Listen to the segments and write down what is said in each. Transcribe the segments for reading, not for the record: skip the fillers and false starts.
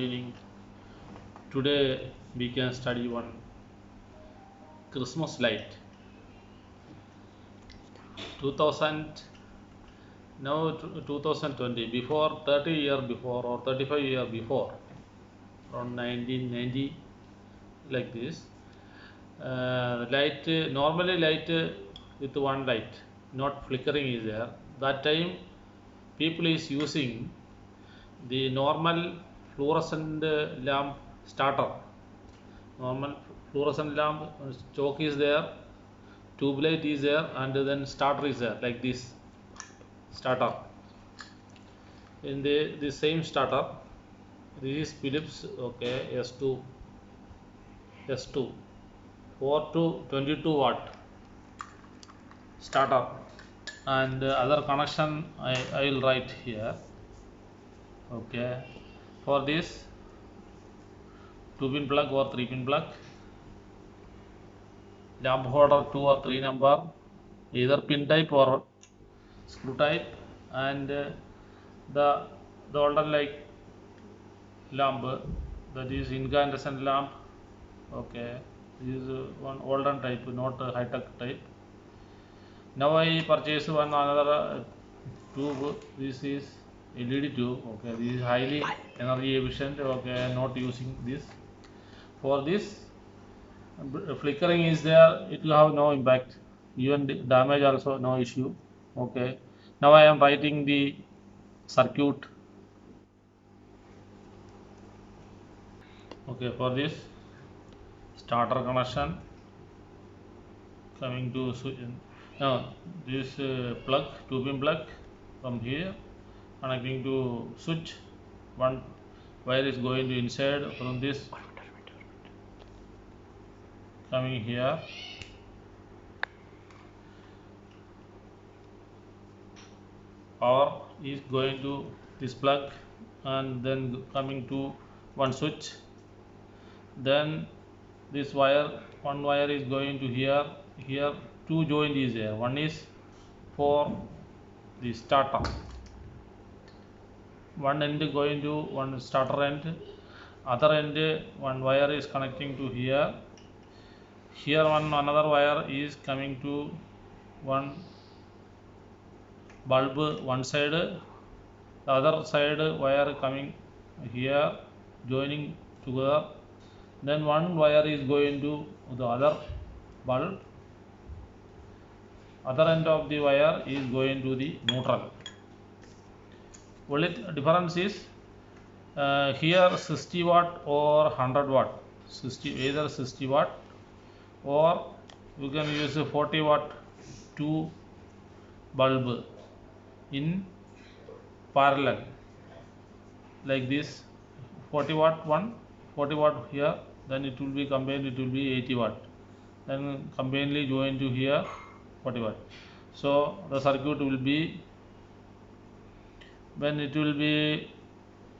evening. Today we can study one Christmas light. 2000 now 2020 before 30 year before or 35 year before around 1990 like this light normally light with one light not flickering is there. That time people is using the normal fluorescent lamp starter. Normal fluorescent lamp stock is there, tube light is there, and then starter is there like this starter. In the same starter, this is Philips S2 4 to 22 watt starter, and other connection I will write here. For this 2-pin plug or 3-pin plug, lamp holder 2 or 3 number, either pin type or screw type, and the golden light lamp, that is incandescent lamp. This is one olden type, not high tech type. Now I purchase one another tube. This is LED tube. This is highly energy efficient. Not using this. For this, flickering is there, it will have no impact, even damage also no issue. Now I am writing the circuit. For this starter connection, coming to now this plug, 2-pin plug from here connecting to switch. One wire is going to inside from this, coming here. Power is going to this plug and then coming to one switch. Then this wire, one wire is going to here. Here two joint is there. One is for the starter, one end going to one starter end, other end one wire is connecting to here. Here another wire is coming to one bulb one side, the other side wire coming here joining together. Then one wire is going to the other bulb, other end of the wire is going to the neutral. Only difference is here 60 watt or 100 watt, either 60 watt or you can use a 40 watt two bulb in parallel like this. 40 watt one, 40 watt here, then it will be combined, it will be 80 watt, then combinedly join to here 40 watt. So the circuit will be, when it will be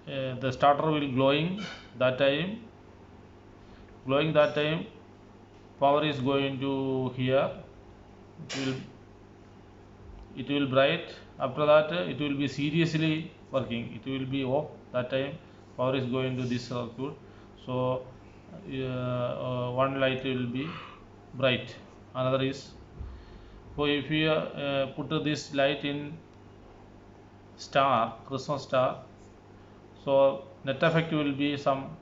the starter will glowing that time, power is going to here, it will bright. After that it will be seriously working, it will be off. That time power is going to this circuit, so one light will be bright, another is. So if you put this light in star, Christmas star, so net effect will be some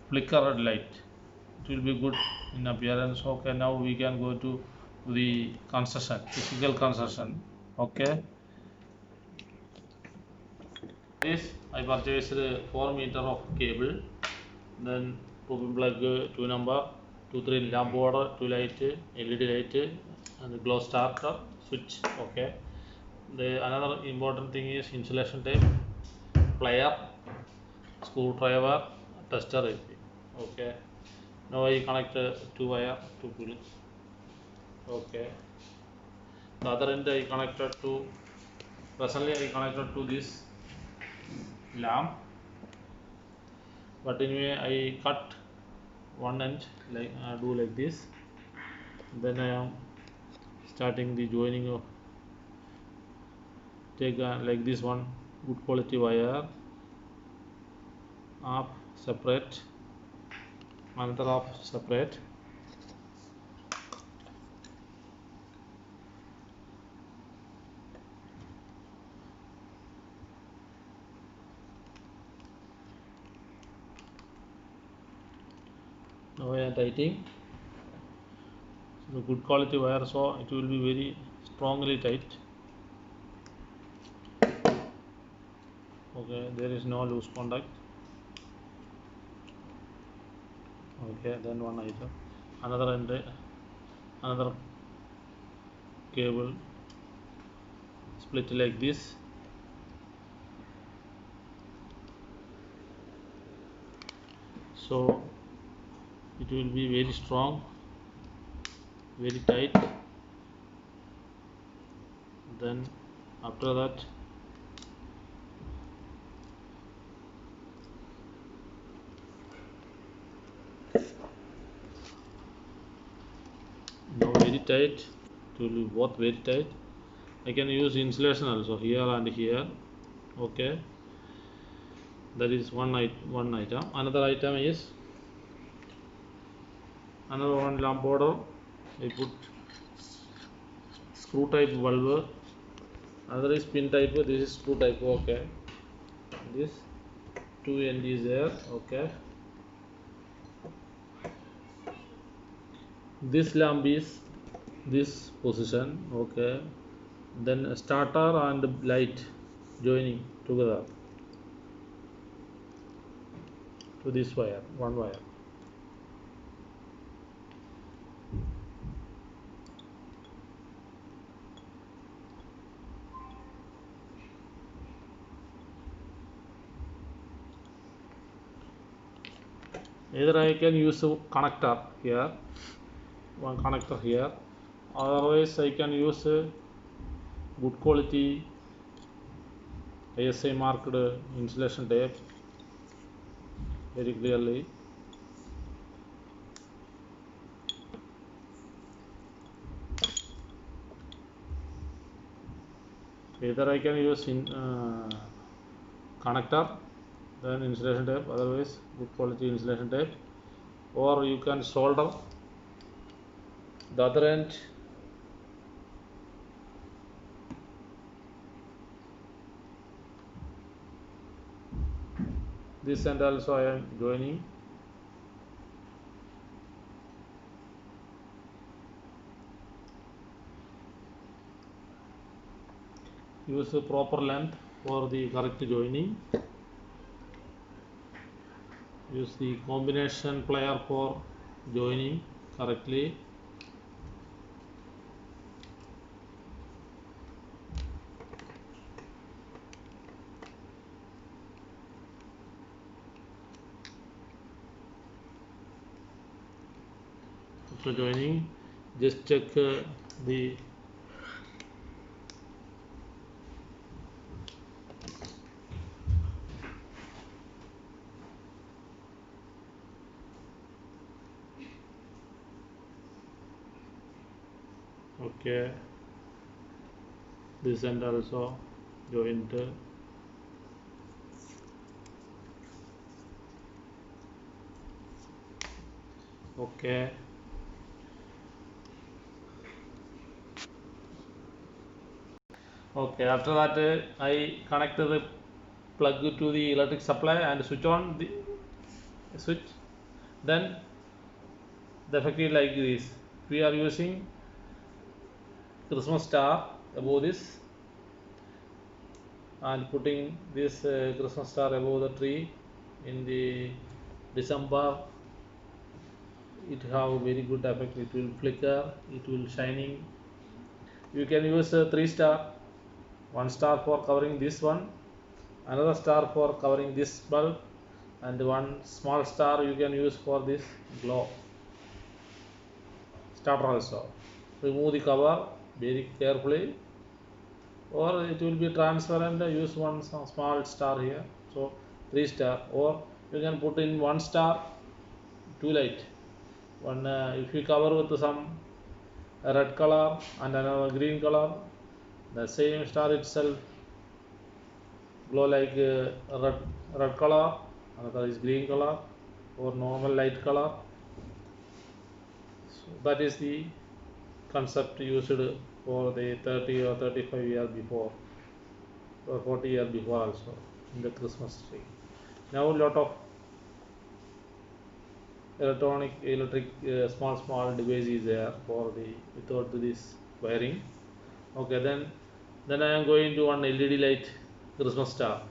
flickered light, it will be good in appearance. Now we can go to the construction, physical construction. This I purchased 4 meter of cable, then 2-pin plug 2 number, 2-3 lamp holder, 2 light, LED light, and glow starter switch. The another important thing is insulation tape, plier, screwdriver, tester. Now I connect 2 wire to pull. The other end I connected to, presently I connected to this lamp, but anyway I cut one end, like do like this. Then I am starting the joining of, take like this one good quality wire, half separate, another half separate. Now I am tightening. So the good quality wire, so it will be very strongly tight. Okay, there is no loose contact. Okay, then one item, another end, another cable split like this. So it will be very strong, very tight. Then after that, now very tight, it will be both very tight. I can use insulation also here and here. Okay, that is one item. Another item is another one lamp border. I put screw type valve. Another is pin type. This is screw type. Okay, this two end is there. Okay, this lamp is this position. Okay, then a starter and light joining together to this wire, one wire. Either I can use a connector here, one connector here, otherwise I can use a good quality ASI marked insulation tape very clearly. Either I can use connector, then insulation tape, otherwise good quality insulation tape, or you can solder the other end. This end also I am joining. Use a proper length for the correct joining. Use the combination plier for joining correctly. After joining, just check the okay, this end also joint. Okay, okay, after that I connect the plug to the electric supply and switch on the switch. Then the effect is like this. We are using Christmas star above this and putting this Christmas star above the tree in the December. It have very good effect. It will flicker, it will shining. You can use 3 star, 1 star for covering this one, another star for covering this bulb, and one small star you can use for this glow starter also. Remove the cover very carefully, or it will be transparent. Use one small star here, so 3 star, or you can put in 1 star, two light. One if you cover with some red color and another green color, the same star itself glow like red color another is green color or normal light color. So that is the concept used for the 30 or 35 years before or 40 years before also in the Christmas tree. Now lot of electric small device is there for the without this wiring. Okay, then I am going to one LED light Christmas star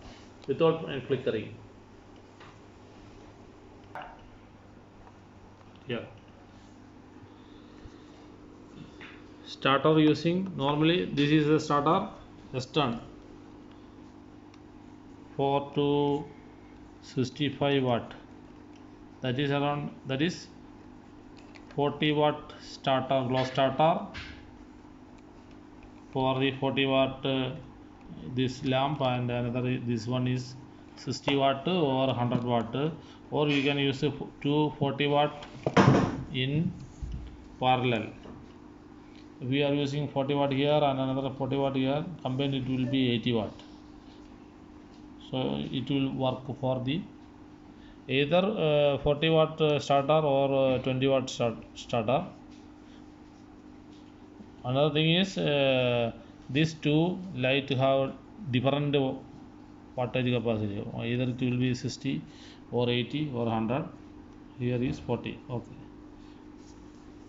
without flickering. Yeah. Starter using normally this is a starter Western 4 to 65 watt, that is around, that is 40 watt starter, glow starter for the 40 watt this lamp, and another this one is 60 watt or 100 watt, or you can use two 40 watt in parallel. We are using 40 watt here and another 40 watt here, combined it will be 80 watt. So it will work for the either 40 watt starter or 20 watt starter. Another thing is these two light have different wattage capacity, either it will be 60 or 80 or 100. Here is 40. Okay,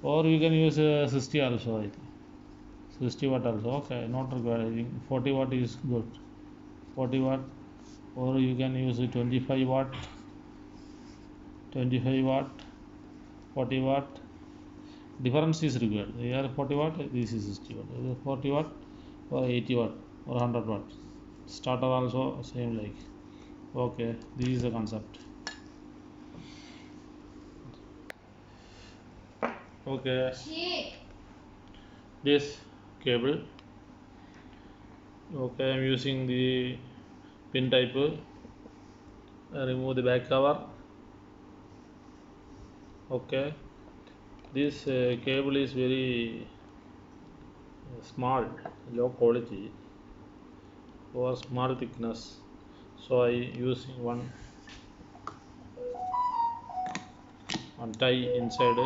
or you can use 60 also, I think 60 watt also. Okay, not required. I think 40 watt is good. 40 watt, or you can use 25 watt, 25 watt, 40 watt. Difference is required. Here 40 watt, this is 60 watt. Either 40 watt or 80 watt or 100 watt. Starter also same like. Okay, this is the concept. Okay, this cable. Okay, I am using the pin type. Remove the back cover. Okay, this cable is very small, low quality or small thickness, so I using one tie inside,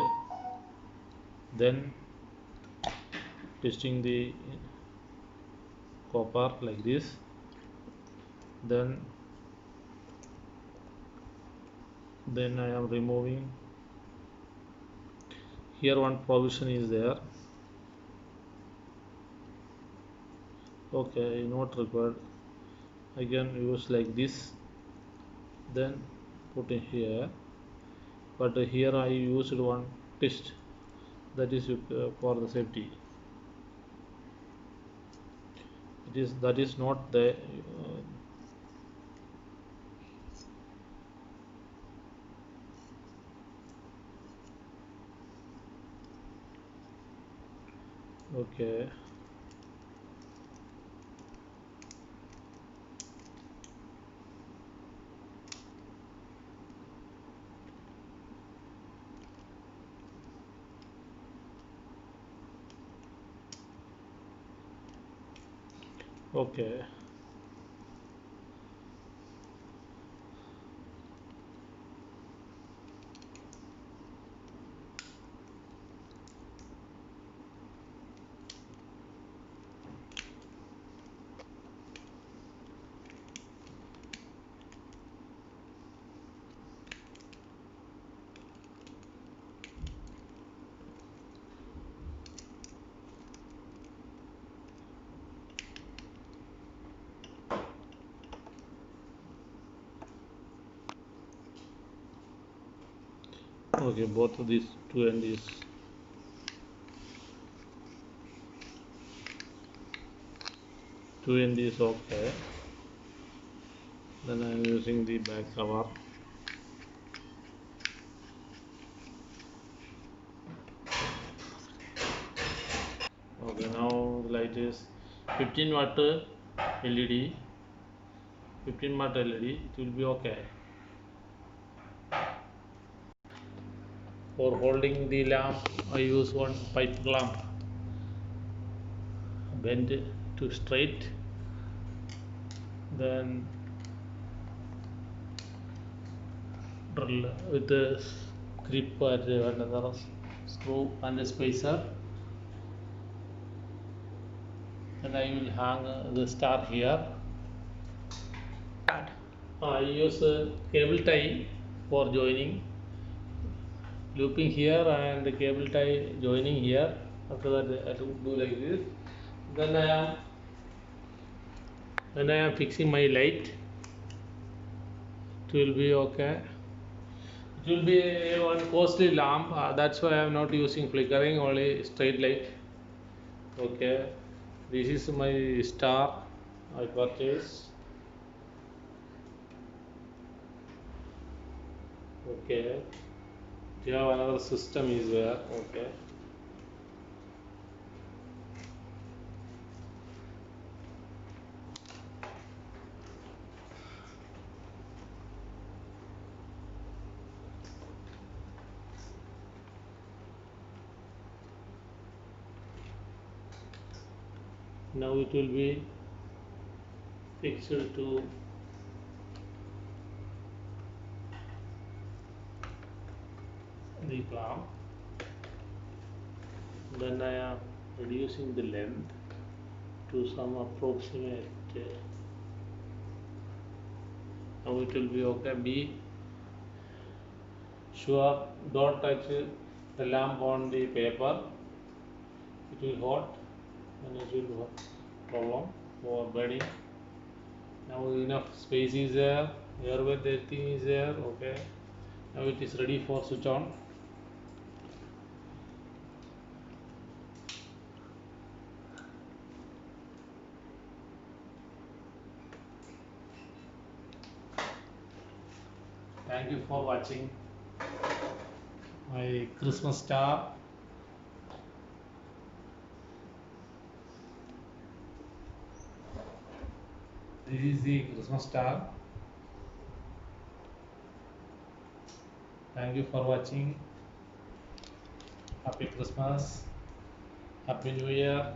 then twisting the copper like this, then I am removing. Here one provision is there. Okay, not required. I can use like this, then put in here, but here I used one twist, that is for the safety. That is not the okay. Okay, okay, both of these two end is okay. Then I am using the back cover. Okay, now the light is 15 watt LED. 15 watt LED, it will be okay. For holding the lamp, I use one pipe lamp, bend to straight, then drill with a grip and another screw and a spacer. Then I will hang the star here. I use a cable tie for joining, looping here and the cable tie joining here. After that I do like this. Then I am fixing my light. It will be okay. It will be one costly lamp. That's why I am not using flickering, only straight light. Okay. This is my star I purchased. Okay. You have another system is there. Okay. Now it will be fixed to the clamp. Then I am reducing the length to some approximate. Now it will be okay. Be sure, don't touch the lamp on the paper. It will hot and it will have problem for burning. Now enough space is there. Wherever the thing is there. Okay. Now it is ready for switch on. Thank you for watching my Christmas star. This is the Christmas star. Thank you for watching. Happy Christmas. Happy New Year.